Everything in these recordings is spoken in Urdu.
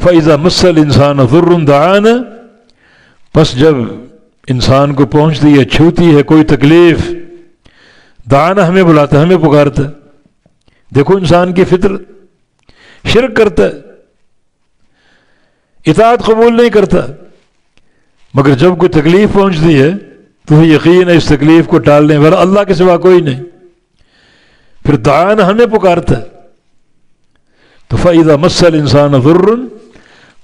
فَإِذَا مَسَّ الْإِنسَانَ ضُرٌّ دَعَانَا، پس جب انسان کو پہنچتی ہے، چھوتی ہے کوئی تکلیف، دعانا ہمیں بلاتا ہے، ہمیں پکارتا ہے۔ دیکھو انسان کی فطرت، شرک کرتا ہے، اطاعت قبول نہیں کرتا، مگر جب کوئی تکلیف پہنچتی ہے تو یقین ہے اس تکلیف کو ٹالنے والا اللہ کے سوا کوئی نہیں، پھر دعانا ہمیں پکارتا ہے۔ تو فَإِذَا مَسَّ الْإِنسَانَ ضُرٌّ،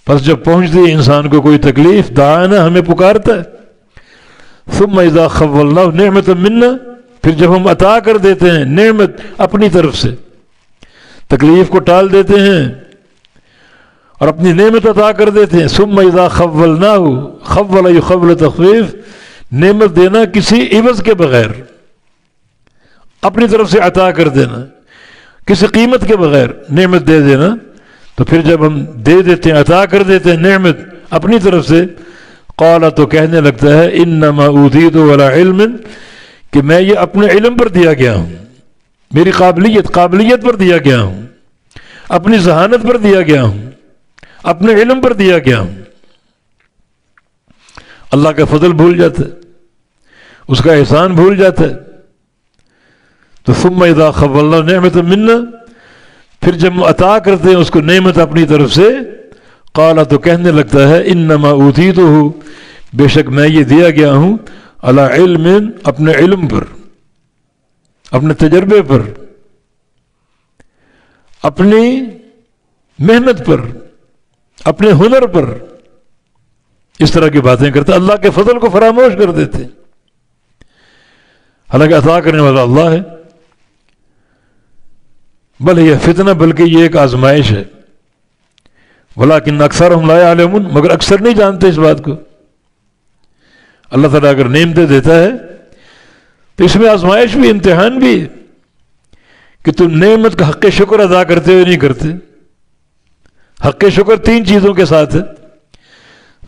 پس جب پہنچتی ہے انسان کو کوئی تکلیف، دعانا ہمیں پکارتا ہے۔ ثُمَّ إِذَا خَوَّلْنَاهُ نِعْمَةً مِنَّا، پھر جب ہم عطا کر دیتے ہیں نعمت اپنی طرف سے، تکلیف کو ٹال دیتے ہیں اور اپنی نعمت عطا کر دیتے ہیں۔ ثُمَّ إِذَا خَوَّلْنَاهُ، خَوَّلَ يُخَوِّلُ تخفیف، نعمت دینا کسی عوض کے بغیر، اپنی طرف سے عطا کر دینا، کسی قیمت کے بغیر نعمت دے دینا۔ تو پھر جب ہم دے دیتے ہیں، عطا کر دیتے ہیں نعمت اپنی طرف سے، قال، تو کہنے لگتا ہے انما اوتیت علی علم، کہ میں یہ اپنے علم پر دیا گیا ہوں، میری قابلیت پر دیا گیا ہوں، اپنی ذہانت پر دیا گیا ہوں، اپنے علم پر دیا گیا ہوں۔ اللہ کا فضل بھول جاتا ہے، اس کا احسان بھول جاتا ہے۔ تو ثم اذا خولنا نعمت منا، پھر جب ہم عطا کرتے ہیں اس کو نعمت اپنی طرف سے، قال، تو کہنے لگتا ہے انما اوتیتہ، بے شک میں یہ دیا گیا ہوں، علی علم، اپنے علم پر، اپنے تجربے پر، اپنی محنت پر، اپنے ہنر پر، اس طرح کی باتیں کرتے، اللہ کے فضل کو فراموش کر دیتے، حالانکہ عطا کرنے والا اللہ ہے۔ بل یہ فتنہ، بلکہ یہ ایک آزمائش ہے، ولیکن اکثرہم لا یعلمون، مگر اکثر نہیں جانتے اس بات کو۔ اللہ تعالیٰ اگر نعمتیں دیتا ہے تو اس میں آزمائش بھی، امتحان بھی، کہ تم نعمت کا حق شکر ادا کرتے ہوئے نہیں کرتے۔ حق شکر تین چیزوں کے ساتھ ہے،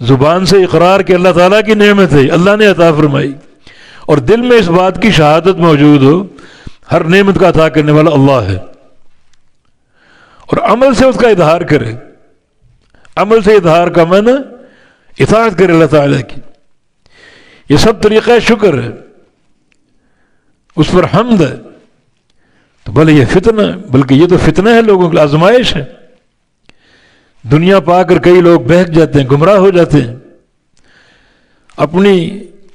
زبان سے اقرار کہ اللہ تعالیٰ کی نعمت ہے، اللہ نے عطا فرمائی، اور دل میں اس بات کی شہادت موجود ہو ہر نعمت کا عطا کرنے والا اللہ ہے، اور عمل سے اس کا اظہار کرے۔ عمل سے اظہار کا معنی اطاعت کرے اللہ تعالیٰ کی۔ یہ سب طریقہ شکر ہے، اس پر حمد ہے۔ تو بھلے یہ فتنہ، بلکہ یہ تو فتنہ ہے، لوگوں کی آزمائش ہے۔ دنیا پا کر کئی لوگ بہک جاتے ہیں، گمراہ ہو جاتے ہیں، اپنی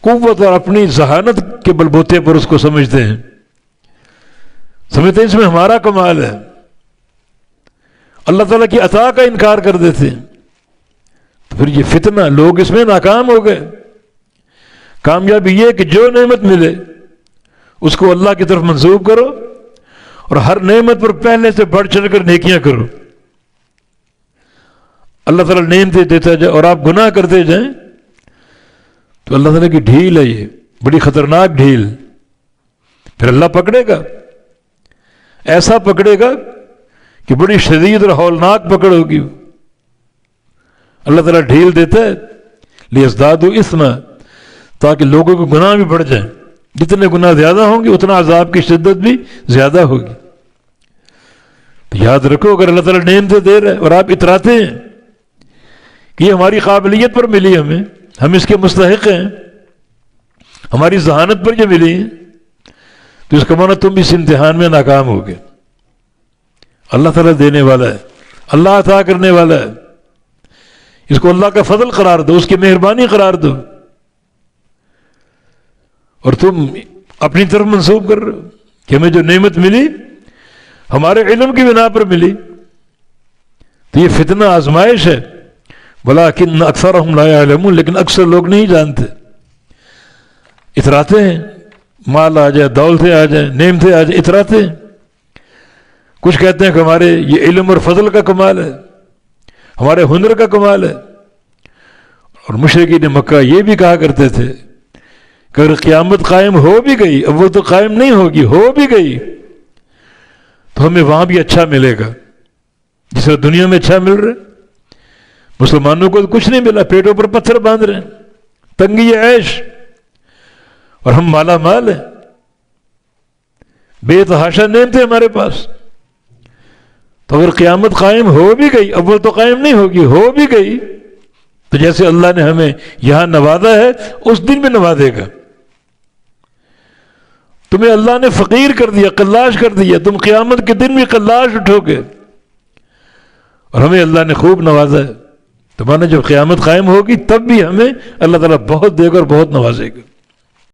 قوت اور اپنی ذہانت کے بل بوتے پر اس کو سمجھتے ہیں، اس میں ہمارا کمال ہے، اللہ تعالیٰ کی عطا کا انکار کر دیتے ہیں۔ تو پھر یہ فتنہ، لوگ اس میں ناکام ہو گئے۔ کامیابی یہ کہ جو نعمت ملے اس کو اللہ کی طرف منسوب کرو، اور ہر نعمت پر پہلے سے بڑھ چڑھ کر نیکیاں کرو۔ اللہ تعالیٰ نعمتیں دیتا جائے اور آپ گناہ کرتے جائیں تو اللہ تعالیٰ کی ڈھیل ہے، یہ بڑی خطرناک ڈھیل۔ پھر اللہ پکڑے گا، ایسا پکڑے گا کہ بڑی شدید اور ہولناک پکڑ ہوگی۔ اللہ تعالیٰ ڈھیل دیتا ہے لیزدادوا اثما، تاکہ لوگوں کے گناہ بھی بڑھ جائیں۔ جتنے گناہ زیادہ ہوں گے اتنا عذاب کی شدت بھی زیادہ ہوگی۔ تو یاد رکھو، اگر اللہ تعالیٰ نعمتیں دے رہا ہے اور آپ اتراتے ہیں کہ یہ ہماری قابلیت پر ملی، ہم اس کے مستحق ہیں، ہماری ذہانت پر یہ ملی ہیں، تو اس کا معنی تم اس امتحان میں ناکام ہو گئے۔ اللہ تعالیٰ دینے والا ہے، اللہ عطا کرنے والا ہے، اس کو اللہ کا فضل قرار دو، اس کی مہربانی قرار دو، اور تم اپنی طرف منسوب کر رہے ہو کہ ہمیں جو نعمت ملی ہمارے علم کی بنا پر ملی۔ تو یہ فتنہ، آزمائش ہے۔ ولیکن اکثرہم لا یعلمون، لیکن اکثر لوگ نہیں جانتے، اتراتے ہیں، مال آ جائے، دولتیں آ جائیں، نعمتیں آ جائیں، اتراتے ہیں۔ کچھ کہتے ہیں کہ ہمارے یہ علم اور فضل کا کمال ہے، ہمارے ہنر کا کمال ہے۔ اور مشرکین مکہ یہ بھی کہا کرتے تھے کہ اگر قیامت قائم ہو بھی گئی، اب وہ تو قائم نہیں ہوگی، ہو بھی گئی تو ہمیں وہاں بھی اچھا ملے گا جس طرح دنیا میں اچھا مل رہا ہے۔ مسلمانوں کو تو کچھ نہیں ملا، پیٹوں پر پتھر باندھ رہے ہیں، تنگی عیش، اور ہم مالا مال ہیں، بے تحاشا نعمتیں ہمارے پاس۔ تو اگر قیامت قائم ہو بھی گئی، اول تو قائم نہیں ہوگی، ہو بھی گئی تو جیسے اللہ نے ہمیں یہاں نوازا ہے اس دن بھی نوازے گا۔ تمہیں اللہ نے فقیر کر دیا، قلاش کر دیا، تم قیامت کے دن بھی قلاش اٹھو گے، اور ہمیں اللہ نے خوب نوازا ہے۔ تمہارا جب قیامت قائم ہوگی تب بھی ہمیں اللہ تعالیٰ بہت دے گا اور بہت نوازے گا۔